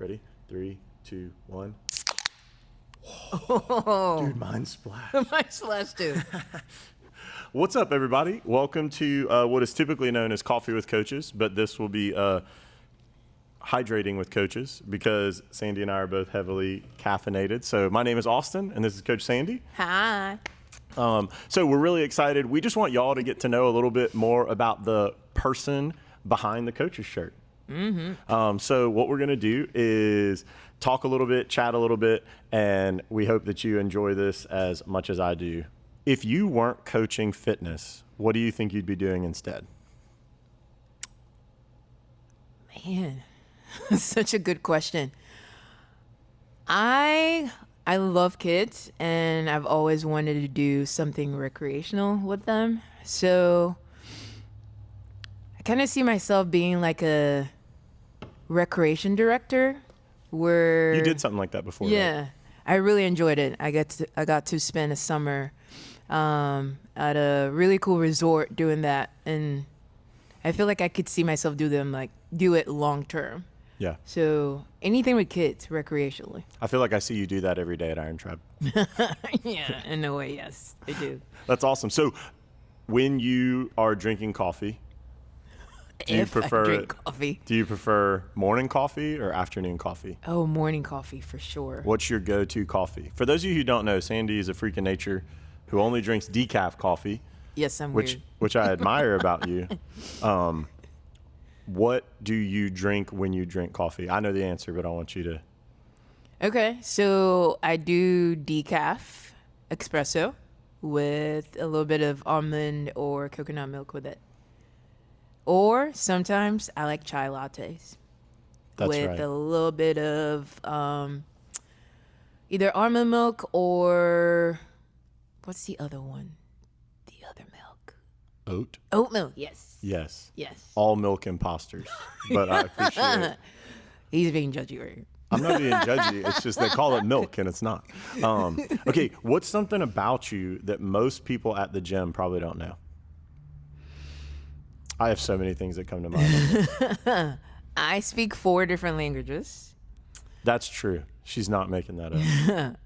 Ready? 3, 2, 1. Oh, Dude, mine splashed. my slash too. What's up, everybody? Welcome to what is typically known as Coffee with Coaches, but this will be hydrating with coaches because Sandy and I are both heavily caffeinated. So my name is Austin, and this is Coach Sandy. Hi. So we're really excited. We just want y'all to get to know a little bit more about the person behind the coach's shirt. So what we're going to do is talk a little bit, chat a little bit, and we hope that you enjoy this as much as I do. If you weren't coaching fitness, what do you think you'd be doing instead? Man, such a good question. I love kids, and I've always wanted to do something recreational with them. So I kind of see myself being like a recreation director where You did something like that before, yeah, right? I really enjoyed it. I got to spend a summer at a really cool resort doing that, and I feel like I could see myself do it long term. Yeah. So anything with kids recreationally. I feel like I see you do that every day at Iron Tribe. Yeah, in a way, yes, I do. That's awesome. So when you are drinking coffee, do you If prefer I drink coffee. Do you prefer morning coffee or afternoon coffee? Oh, morning coffee for sure. What's your go-to coffee? For those of you who don't know, Sandy is a freak of nature who only drinks decaf coffee, Yes, I'm which weird. which I admire about you. What do you drink when you drink coffee? I know the answer, but I want you to. Okay, so I do decaf espresso with a little bit of almond or coconut milk with it. Or sometimes I like chai lattes That's with right. a little bit of either almond milk or what's the other one? The other milk. Oat? Oat milk, yes. Yes. Yes. All milk imposters. But I appreciate it. He's being judgy right here. I'm not being judgy. It's just they call it milk and it's not. Okay, what's something about you that most people at the gym probably don't know? I have so many things that come to mind. I speak 4 different languages. That's true. She's not making that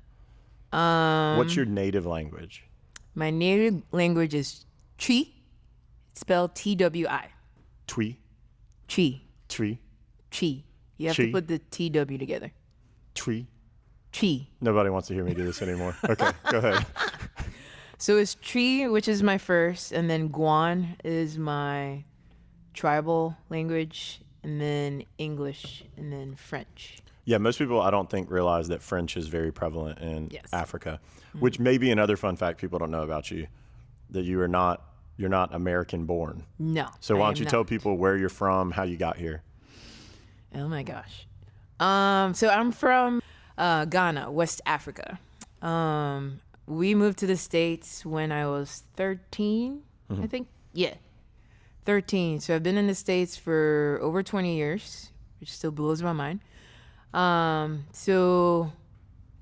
up. What's your native language? My native language is Twi, spelled T-W-I. Twee? Chi. Tree? Chi. You have Chi? to put the T-W together. Twee? Chi. Nobody wants to hear me do this anymore. Okay, go ahead. So it's Twi, which is my first, and then Guan is my tribal language, and then English, and then French. Yeah, most people I don't think realize that French is very prevalent in Yes. Africa, which may be another fun fact people don't know about you, that you're not American born. No. So I why am don't you not. tell people where you're from, how you got here? Oh my gosh. So I'm from Ghana, West Africa. We moved to the States when I was 13, I think. Yeah, 13. So I've been in the States for over 20 years, which still blows my mind. So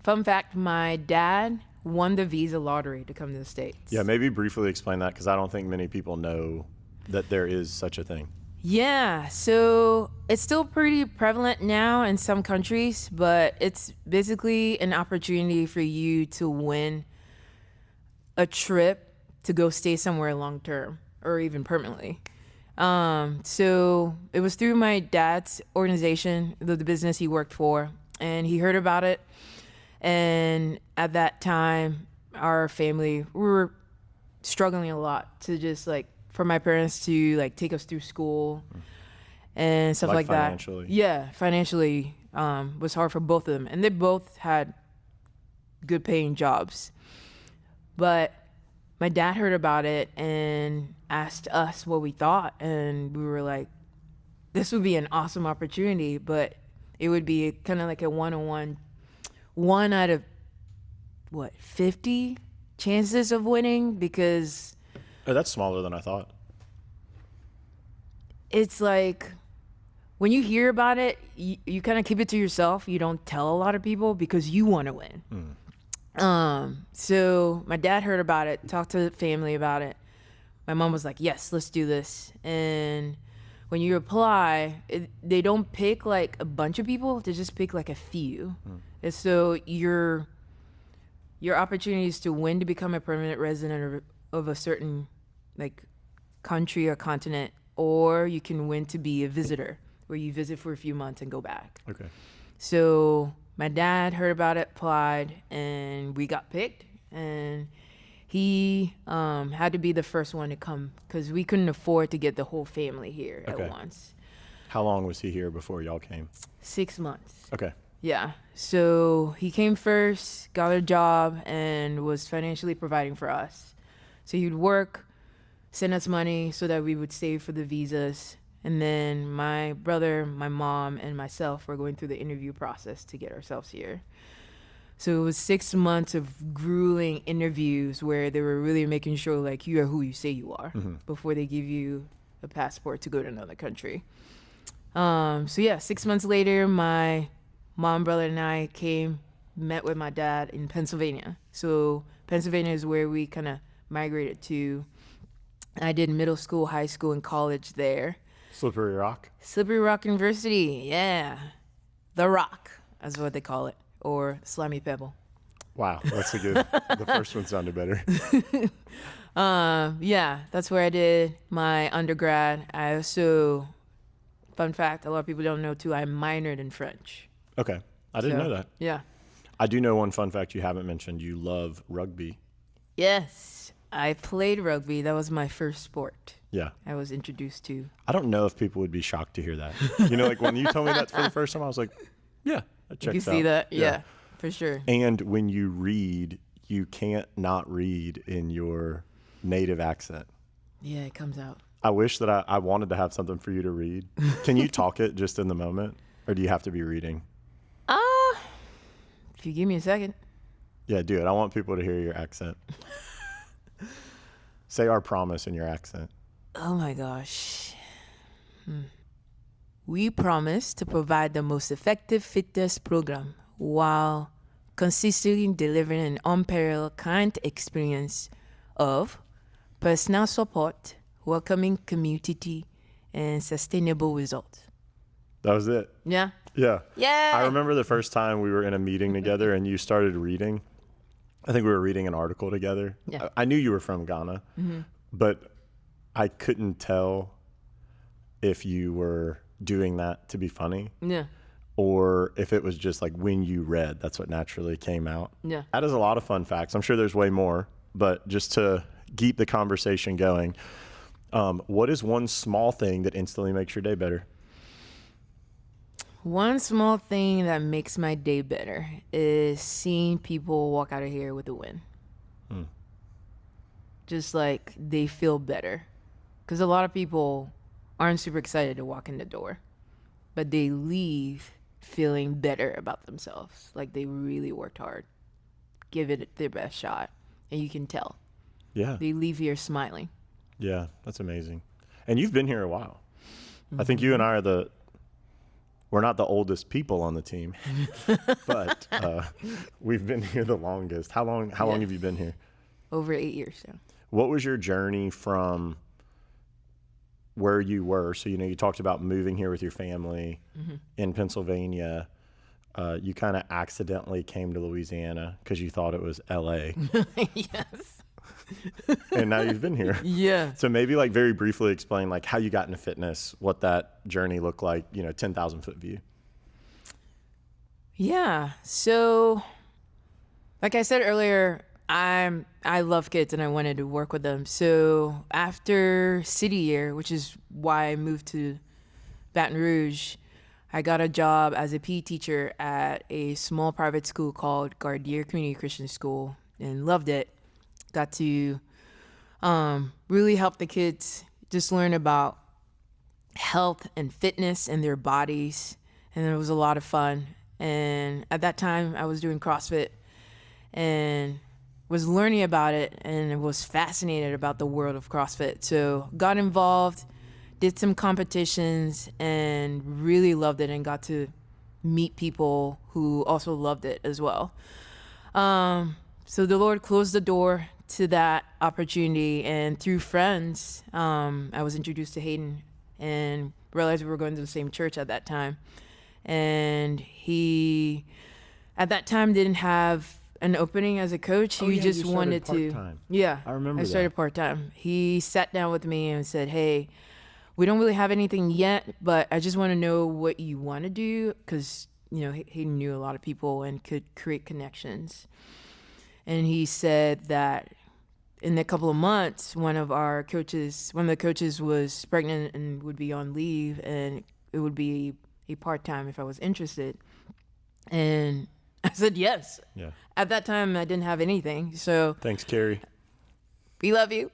fun fact, my dad won the visa lottery to come to the States. Yeah, maybe briefly explain that because I don't think many people know that there is such a thing. Yeah, so it's still pretty prevalent now in some countries, but it's basically an opportunity for you to win a trip to go stay somewhere long term or even permanently. So it was through my dad's organization, the business he worked for, and he heard about it. And at that time, our family, we were struggling a lot to just for my parents to take us through school and stuff like that. Financially. Yeah, financially was hard for both of them, and they both had good paying jobs. But my dad heard about it and asked us what we thought, and we were like, this would be an awesome opportunity, but it would be kind of like a one-on-one, 1 out of 50 chances of winning, because Oh, that's smaller than I thought. it's like when you hear about it, you kind of keep it to yourself. You don't tell a lot of people because you want to win. So my dad heard about it, talked to the family about it. My mom was like, yes, let's do this. And when you apply, they don't pick like a bunch of people; they just pick like a few. And so your opportunities to win to become a permanent resident of a certain like country or continent, or you can win to be a visitor, where you visit for a few months and go back. Okay. So my dad heard about it, applied, and we got picked. And he had to be the first one to come because we couldn't afford to get the whole family here Okay. at once. How long was he here before y'all came? 6 months. Okay. Yeah. So he came first, got a job, and was financially providing for us. So he'd work, send us money so that we would save for the visas. And then my brother, my mom, and myself were going through the interview process to get ourselves here. So it was 6 months of grueling interviews where they were really making sure like you are who you say you are before they give you a passport to go to another country. So yeah, 6 months later, my mom, brother, and I met with my dad in Pennsylvania. So Pennsylvania is where we kind of migrated to. I did middle school, high school, and college there. Slippery Rock? Slippery Rock University, yeah. The Rock, that's what they call it, or Slimy Pebble. Wow, that's a good. The first one sounded better. Yeah, that's where I did my undergrad. I also, fun fact, a lot of people don't know too, I minored in French. Okay. I didn't know that. Yeah. I do know one fun fact you haven't mentioned. You love rugby. Yes, I played rugby. That was my first sport Yeah. I was introduced to. I don't know if people would be shocked to hear that. You know, like when you told me that for the first time, I was like, yeah, that checks out. You see that? Yeah, for sure. And when you read, you can't not read in your native accent. Yeah, it comes out. I wish that I wanted to have something for you to read. Can you talk it just in the moment? Or do you have to be reading? If you give me a second. Yeah, do it. I want people to hear your accent. Say our promise in your accent. Oh my gosh. We promise to provide the most effective fitness program while consistently delivering an unparalleled client experience of personal support, welcoming community, and sustainable results. That was it. Yeah. Yeah. Yeah. I remember the first time we were in a meeting together and you started reading. I think we were reading an article together. Yeah. I knew you were from Ghana, but I couldn't tell if you were doing that to be funny Yeah. or if it was just like when you read, that's what naturally came out. Yeah. That is a lot of fun facts. I'm sure there's way more, but just to keep the conversation going, what is one small thing that instantly makes your day better? One small thing that makes my day better is seeing people walk out of here with a win. Just like they feel better. Because a lot of people aren't super excited to walk in the door, but they leave feeling better about themselves. Like they really worked hard, give it their best shot. And you can tell. Yeah. They leave here smiling. Yeah, that's amazing. And you've been here a while. I think you and I are we're not the oldest people on the team, but we've been here the longest. How long have you been here? Over 8 years now. What was your journey from where you were? So, you talked about moving here with your family in Pennsylvania. You kind of accidentally came to Louisiana because you thought it was LA. Yes. And now you've been here. Yeah. So maybe like very briefly explain like how you got into fitness, what that journey looked like, 10,000 foot view. Yeah. So, like I said earlier, I love kids and I wanted to work with them. So after City Year, which is why I moved to Baton Rouge, I got a job as a PE teacher at a small private school called Gardier Community Christian School and loved it. Got to really help the kids just learn about health and fitness and their bodies. And it was a lot of fun. And at that time, I was doing CrossFit and was learning about it and was fascinated about the world of CrossFit. So got involved, did some competitions, and really loved it and got to meet people who also loved it as well. So the Lord closed the door to that opportunity, and through friends, I was introduced to Hayden, and realized we were going to the same church at that time. And he, at that time, didn't have an opening as a coach. He yeah, just you started wanted to. part-time. Yeah, I remember I started that. part-time. He sat down with me and said, hey, we don't really have anything yet, but I just want to know what you want to do, because he knew a lot of people and could create connections. And he said that in a couple of months, one of the coaches was pregnant and would be on leave, and it would be a part-time if I was interested. And I said yes. Yeah. At that time, I didn't have anything, so Thanks, Carrie. we love you.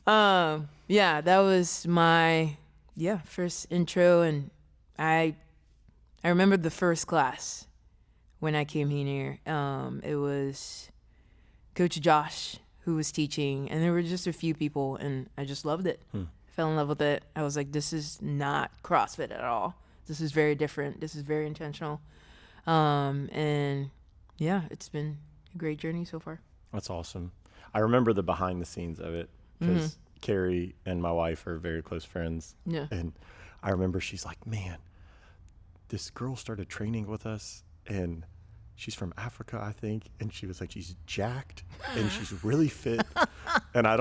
Yeah, that was my first intro, and I remember the first class when I came here. It was Coach Josh who was teaching, and there were just a few people, and I just loved it. Fell in love with it. I was like, this is not CrossFit at all. This is very different. This is very intentional. And yeah, it's been a great journey so far. That's awesome. I remember the behind the scenes of it because Carrie and my wife are very close friends. Yeah. And I remember she's like, man, this girl started training with us, and she's from Africa, I think. And she was like, she's jacked and she's really fit. And I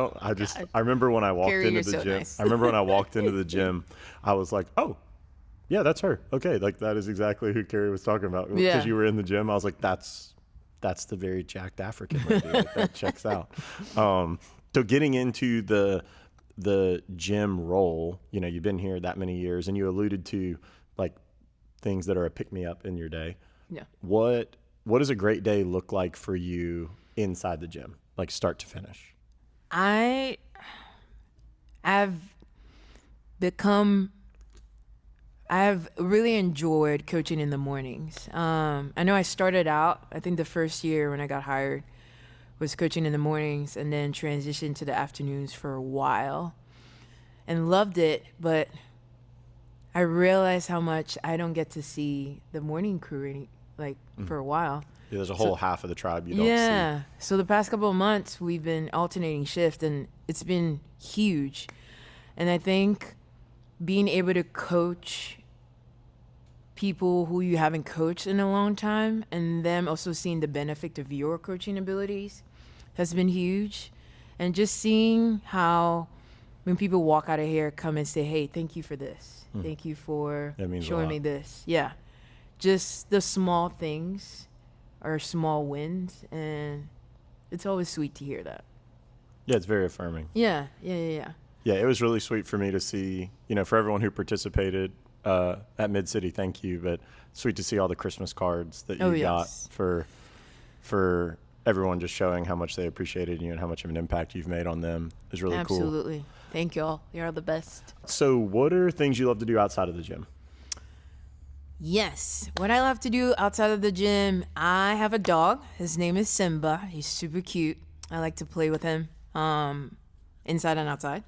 remember when I walked Carrie, into you're the so gym, nice. I remember when I walked into the gym, I was like, oh, yeah, that's her. Okay. Like that is exactly who Carrie was talking about. Yeah. Because you were in the gym. I was like, that's the very jacked African lady. Like, that checks out. So getting into the gym role, you've been here that many years, and you alluded to like things that are a pick-me-up in your day. Yeah. What does a great day look like for you inside the gym, like start to finish? I've really enjoyed coaching in the mornings. I know I started out, I think the first year when I got hired was coaching in the mornings, and then transitioned to the afternoons for a while and loved it. But I realized how much I don't get to see the morning crew for a while. Yeah, there's a whole half of the tribe you don't Yeah. So the past couple of months, we've been alternating shift, and it's been huge. And I think being able to coach people who you haven't coached in a long time, and them also seeing the benefit of your coaching abilities, has been huge. And just seeing how when people walk out of here, come and say, hey, thank you for this. Thank you for That means a showing lot. me this. Yeah. Just the small things are small wins, and it's always sweet to hear that. Yeah, it's very affirming. Yeah. Yeah, it was really sweet for me to see, for everyone who participated at Mid-City, thank you. But sweet to see all the Christmas cards that you got Yes. for everyone, just showing how much they appreciated you and how much of an impact you've made on them is really cool. Absolutely. Thank y'all. You're the best. So what are things you love to do outside of the gym? Yes. What I love to do outside of the gym, I have a dog. His name is Simba. He's super cute. I like to play with him inside and outside.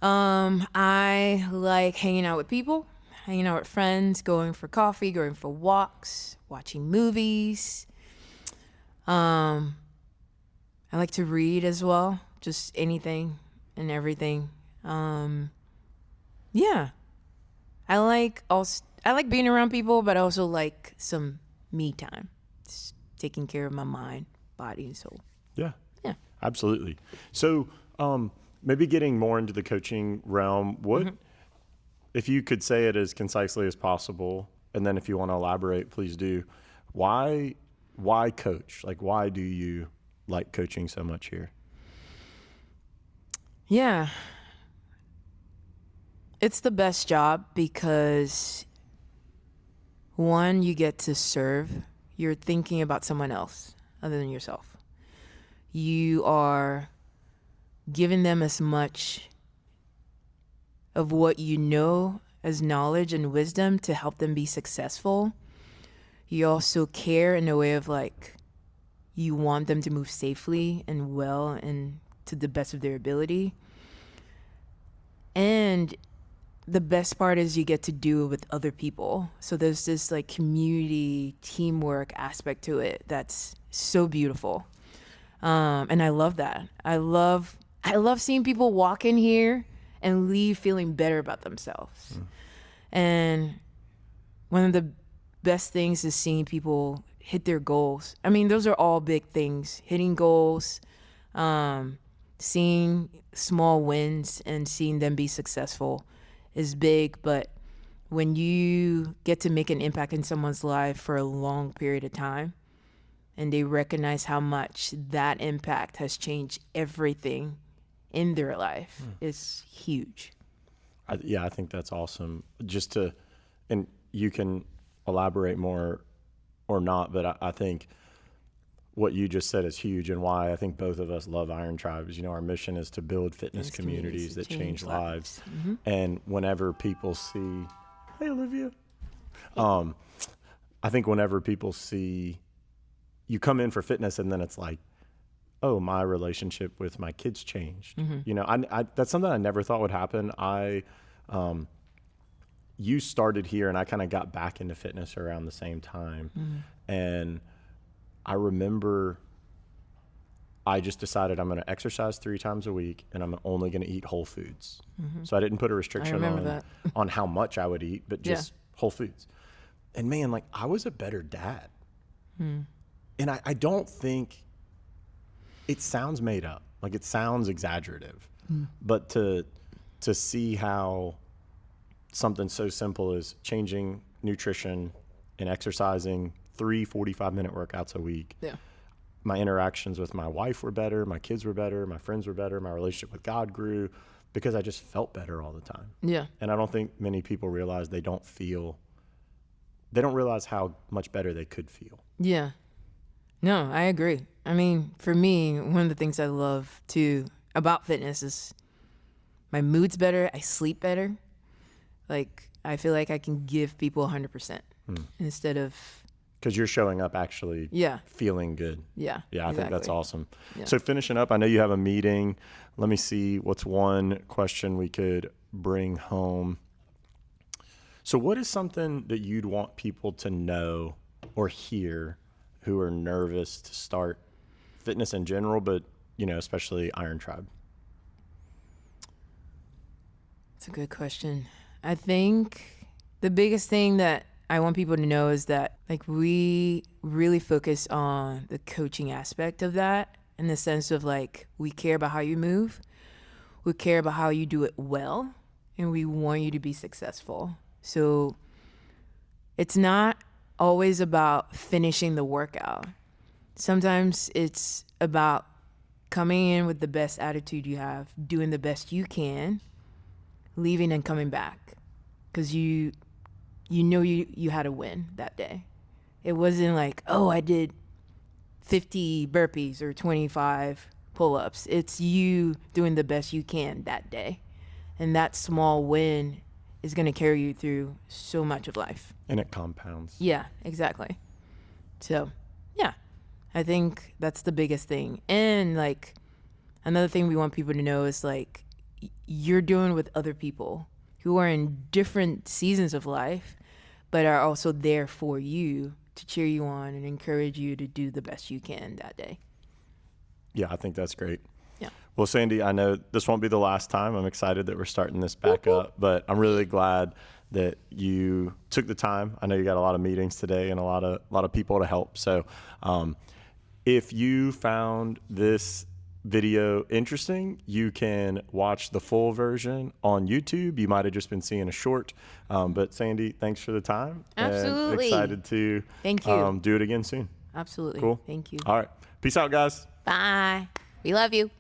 I like hanging out with people, hanging out with friends, going for coffee, going for walks, watching movies. I like to read as well, just anything and everything. Yeah. I like being around people, but I also like some me time, just taking care of my mind, body, and soul. Yeah. Yeah. Absolutely. So maybe getting more into the coaching realm, what if you could say it as concisely as possible, and then if you want to elaborate, please do. Why coach? Like, why do you like coaching so much here? Yeah. It's the best job because, one, you get to serve. You're thinking about someone else other than yourself. You are giving them as much of what you know as knowledge and wisdom to help them be successful. You also care in a way of you want them to move safely and well and to the best of their ability. And the best part is you get to do it with other people. So there's this community teamwork aspect to it that's so beautiful. And I love that. I love seeing people walk in here and leave feeling better about themselves. And one of the best things is seeing people hit their goals. I mean, those are all big things. Hitting goals, seeing small wins and seeing them be successful is big. But when you get to make an impact in someone's life for a long period of time and they recognize how much that impact has changed everything in their life, it's huge. I think that's awesome. And you can elaborate more or not, but I think what you just said is huge, and why I think both of us love Iron Tribe is, our mission is to build fitness communities that change lives. Mm-hmm. And whenever people see, hey, Olivia, I think whenever people see you come in for fitness and then it's like, oh, my relationship with my kids changed. Mm-hmm. I that's something I never thought would happen. You started here and I kind of got back into fitness around the same time. Mm-hmm. And I remember I just decided I'm going to exercise 3 times a week and I'm only going to eat whole foods. Mm-hmm. So I didn't put a restriction on how much I would eat, but just whole foods. And man, like, I was a better dad. Mm. And I don't think it sounds made up. Like, it sounds exaggerative, but to see how something so simple as changing nutrition and exercising 3 45-minute workouts a week. Yeah. My interactions with my wife were better. My kids were better. My friends were better. My relationship with God grew because I just felt better all the time. Yeah. And I don't think many people realize they don't realize how much better they could feel. Yeah. No, I agree. I mean, for me, one of the things I love too about fitness is my mood's better. I sleep better. Like, I feel like I can give people 100% instead of... Because you're showing up actually feeling good. Yeah. Yeah, I think that's awesome. Yeah. So finishing up, I know you have a meeting. Let me see what's one question we could bring home. So what is something that you'd want people to know or hear who are nervous to start fitness in general, but, especially Iron Tribe? That's a good question. I think the biggest thing that I want people to know is that, like, we really focus on the coaching aspect of that, in the sense of, like, we care about how you move, we care about how you do it well, and we want you to be successful. So it's not always about finishing the workout. Sometimes it's about coming in with the best attitude you have, doing the best you can, leaving and coming back. Because you had a win that day. It wasn't like, oh, I did 50 burpees or 25 pull-ups. It's you doing the best you can that day. And that small win is going to carry you through so much of life. And it compounds. Yeah, exactly. So, yeah, I think that's the biggest thing. And, like, another thing we want people to know is, like, you're doing with other people who are in different seasons of life, but are also there for you to cheer you on and encourage you to do the best you can that day. Yeah, I think that's great. Yeah. Well, Sandy, I know this won't be the last time. I'm excited that we're starting this back up, but I'm really glad that you took the time. I know you got a lot of meetings today and a lot of people to help. So if you found this video interesting, you can watch the full version on YouTube. You might have just been seeing a short, but Sandy, thanks for the time. Absolutely. And excited to Thank you. Do it again soon. Absolutely. Cool. Thank you. All right. Peace out, guys. Bye. We love you.